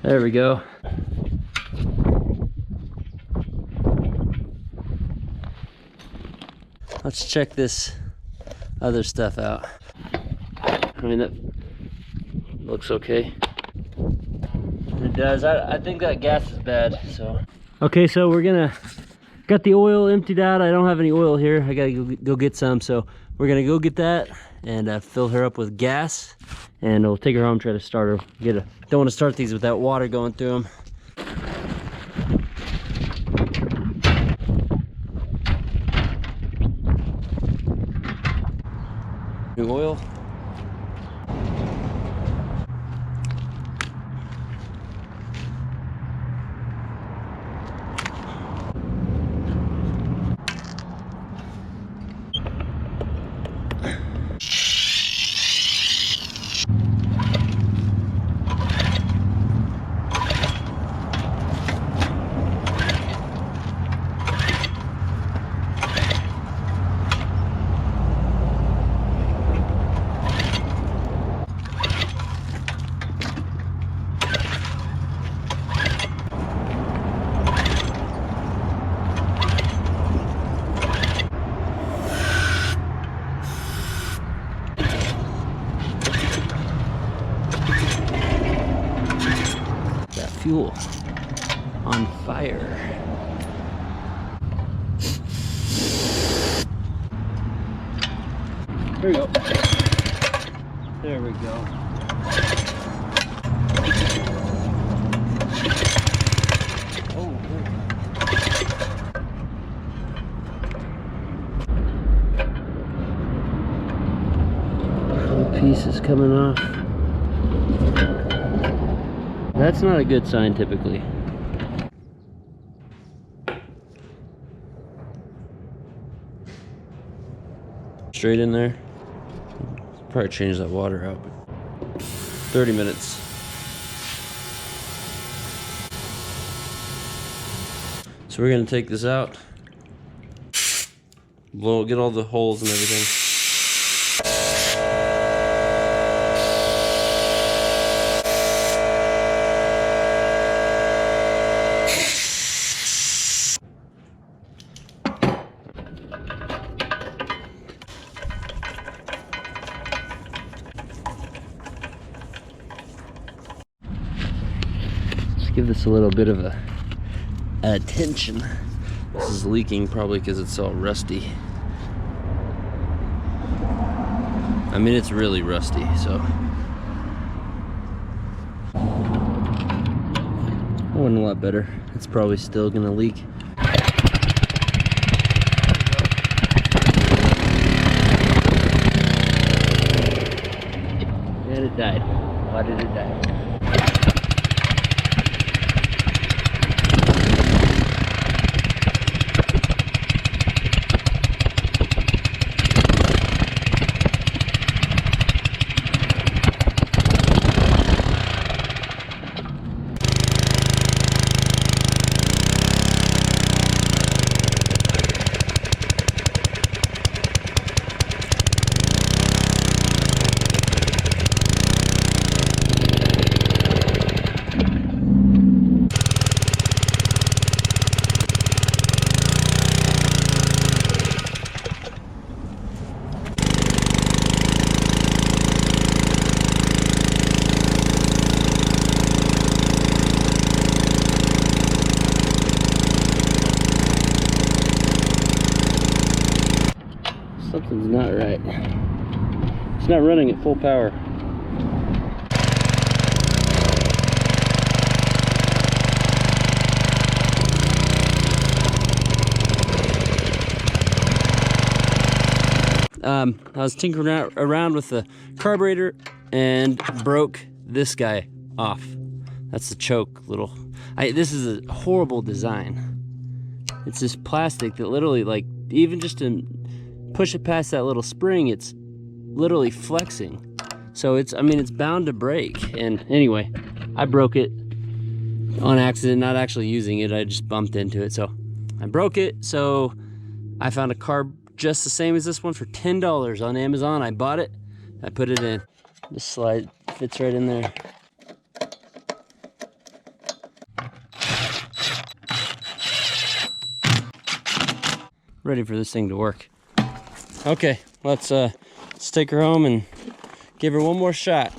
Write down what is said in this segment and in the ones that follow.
There we go. Let's check this other stuff out. I mean, that looks okay. It does. I think that gas is bad, so. Okay, so we're gonna, got the oil emptied out. I don't have any oil here. I gotta go get some, so we're gonna go get that and fill her up with gas, and we'll take her home, try to start her. Don't want to start these without water going through them. New oil. Fuel on fire. There we go. There we go. Oh, little piece is coming off. That's not a good sign typically. Straight in there. Probably change that water out, but 30 minutes. So we're gonna take this out, get all the holes and everything. Give this a little bit of a attention. This is leaking probably because it's all rusty. I mean, it's really rusty, so. That went a lot better. It's probably still gonna leak. And it died. Why did it die? Something's not right. It's not running at full power. I was tinkering around with the carburetor and broke this guy off. That's the choke little. This is a horrible design. It's this plastic that literally, like, even just to push it past that little spring, it's literally flexing. So it's, I mean, it's bound to break. And anyway, I broke it on accident, not actually using it. I just bumped into it. So I broke it. So I found a carb just the same as this one for $10 on Amazon. I bought it. I put it in. This slide fits right in there. ready for this thing to work. Okay, let's take her home and give her one more shot.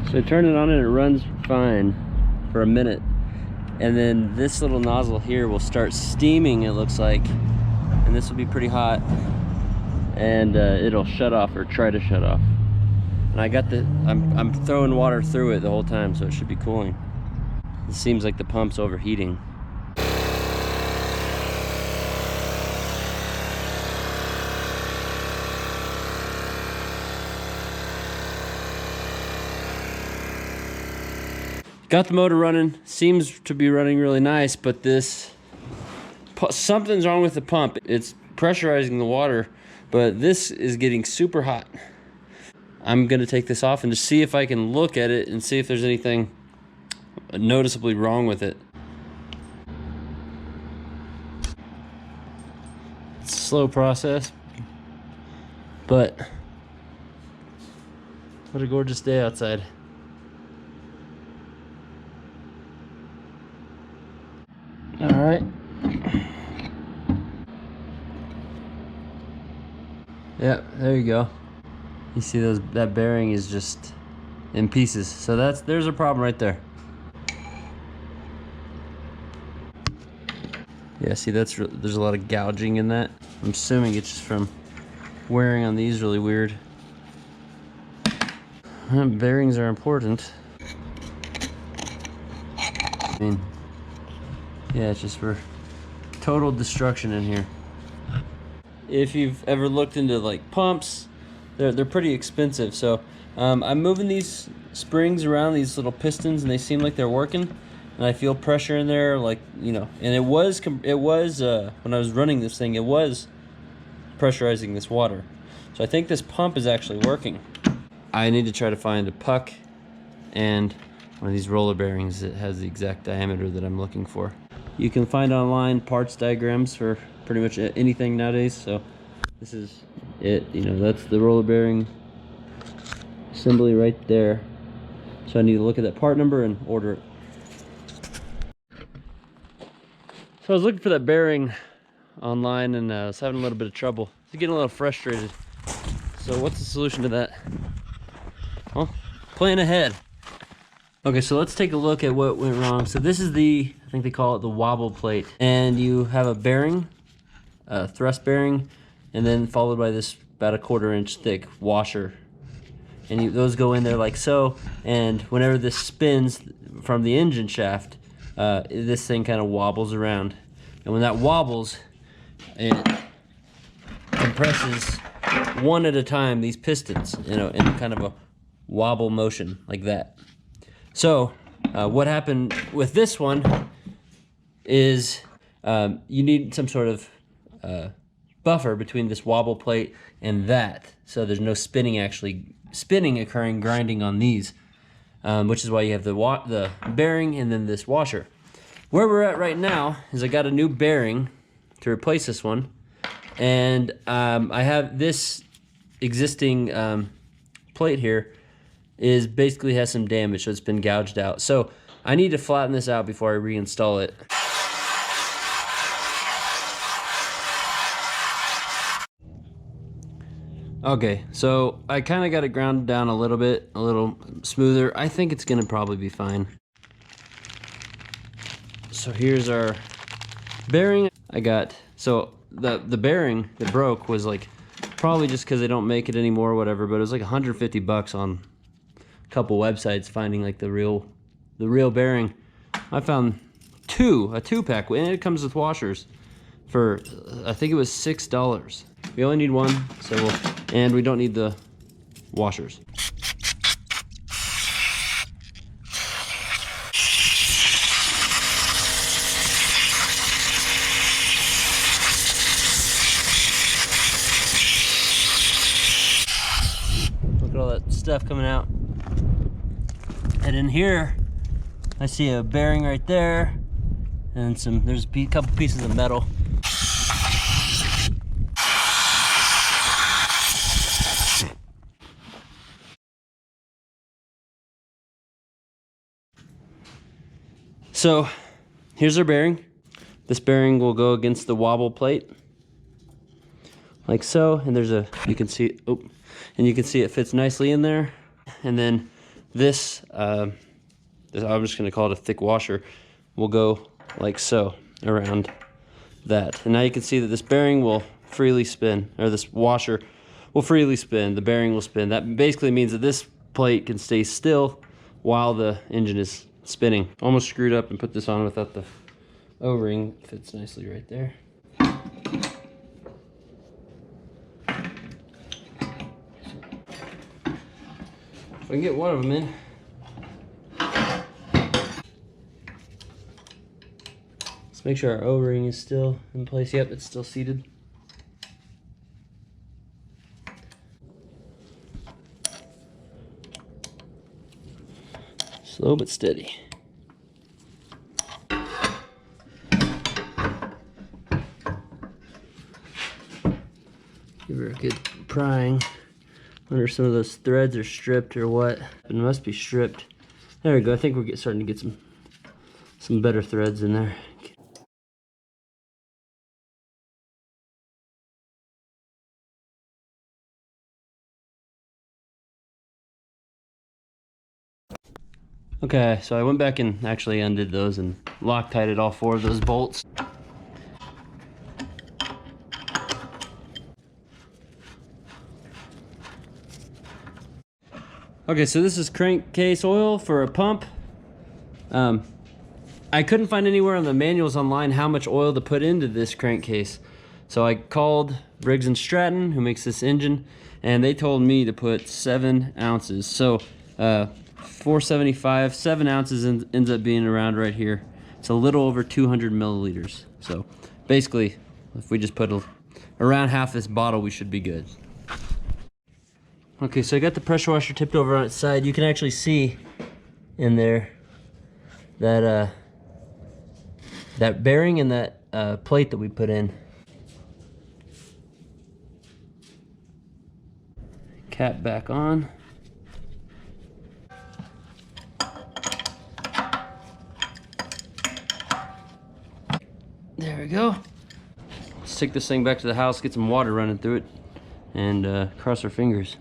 So turn it on and it runs fine for a minute, and then this little nozzle here will start steaming, it looks like, and this will be pretty hot, and it'll shut off or try to shut off. And I got I'm throwing water through it the whole time, so it should be cooling. It seems like the pump's overheating. Got the motor running, seems to be running really nice, but something's wrong with the pump. It's pressurizing the water, but this is getting super hot. I'm gonna take this off and just see if I can look at it and see if there's anything noticeably wrong with it. It's a slow process, but what a gorgeous day outside. All right. Yeah, there you go. You see that bearing is just in pieces. So there's a problem right there. Yeah, see there's a lot of gouging in that. I'm assuming it's just from wearing on these really weird. Bearings are important. I mean, yeah, it's just for total destruction in here. If you've ever looked into like pumps, they're pretty expensive. So I'm moving these springs around, these little pistons, and they seem like they're working. And I feel pressure in there, like, you know. And it was when I was running this thing, it was pressurizing this water. So I think this pump is actually working. I need to try to find a puck and one of these roller bearings that has the exact diameter that I'm looking for. You can find online parts diagrams for pretty much anything nowadays, so this is it. You know, that's the roller bearing assembly right there. So I need to look at that part number and order it. So I was looking for that bearing online, and I was having a little bit of trouble. I was getting a little frustrated. So what's the solution to that? Well, plan ahead. Okay, so let's take a look at what went wrong. So this is I think they call it the wobble plate. And you have a bearing, a thrust bearing, and then followed by this about a 1/4 inch thick washer. And those go in there like so. And whenever this spins from the engine shaft, this thing kind of wobbles around. And when that wobbles, it compresses one at a time these pistons, you know, in kind of a wobble motion like that. So what happened with this one is you need some sort of buffer between this wobble plate and that, so there's no spinning occurring, grinding on these, which is why you have the bearing and then this washer. Where we're at right now is I got a new bearing to replace this one, and I have this existing plate here basically has some damage, so it's been gouged out. So I need to flatten this out before I reinstall it. Okay, so I kind of got it ground down a little smoother. I think it's gonna probably be fine. So here's our bearing. So the bearing that broke was like Probably just because they don't make it anymore or whatever, but it was like 150 bucks on a couple websites finding like the real bearing. I found a 2-pack, and it comes with washers for, I think it was $6. We only need one, and we don't need the washers. Look at all that stuff coming out. And in here, I see a bearing right there, and there's a couple pieces of metal. So here's our bearing. This bearing will go against the wobble plate, like so. And you can see it fits nicely in there. And then this, I'm just gonna call it a thick washer, will go like so around that. And now you can see that this bearing will freely spin, or this washer will freely spin. The bearing will spin. That basically means that this plate can stay still while the engine is spinning. Almost screwed up and put this on without the O-ring. Fits nicely right there. If I can get one of them in. Let's make sure our O-ring is still in place. Yep, it's still seated. Slow but steady. Give her a good prying. Wonder if some of those threads are stripped or what. It must be stripped. There we go. I think we're starting to get some better threads in there. Okay, so I went back and actually undid those and Loctited all 4 of those bolts. Okay, so this is crankcase oil for a pump. I couldn't find anywhere on the manuals online how much oil to put into this crankcase. So I called Briggs & Stratton, who makes this engine, and they told me to put 7 ounces. So 475, 7 ounces ends up being around right here. It's a little over 200 milliliters. So basically, if we just put around half this bottle, we should be good. Okay, so I got the pressure washer tipped over on its side. You can actually see in there that that bearing and that plate that we put in. Cap back on. There we go. Let's take this thing back to the house, get some water running through it, and cross our fingers.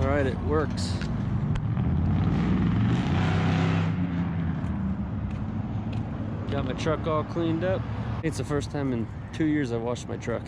All right, it works. Got my truck all cleaned up. It's the first time in 2 years I've washed my truck.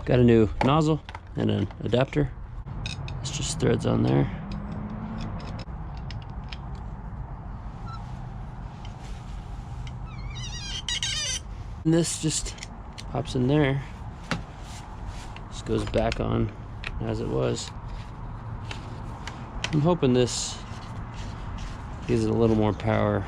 Got a new nozzle and an adapter. It's just threads on there. And this just pops in there. Just goes back on as it was. I'm hoping this gives it a little more power.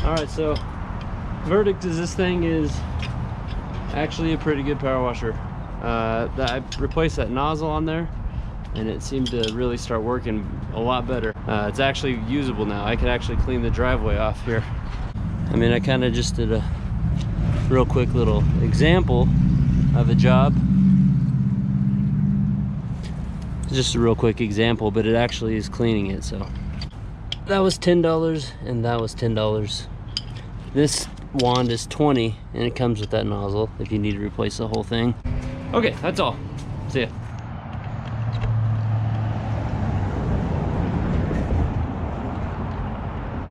All right, so verdict is this thing is actually a pretty good power washer. I replaced that nozzle on there and it seemed to really start working a lot better. It's actually usable now. I can actually clean the driveway off here. I mean, I kind of just did a real quick little example of a job. Just a real quick example, but it actually is cleaning it. So that was $10 and that was $10. This wand is $20 and it comes with that nozzle if you need to replace the whole thing. Okay, that's all. See ya.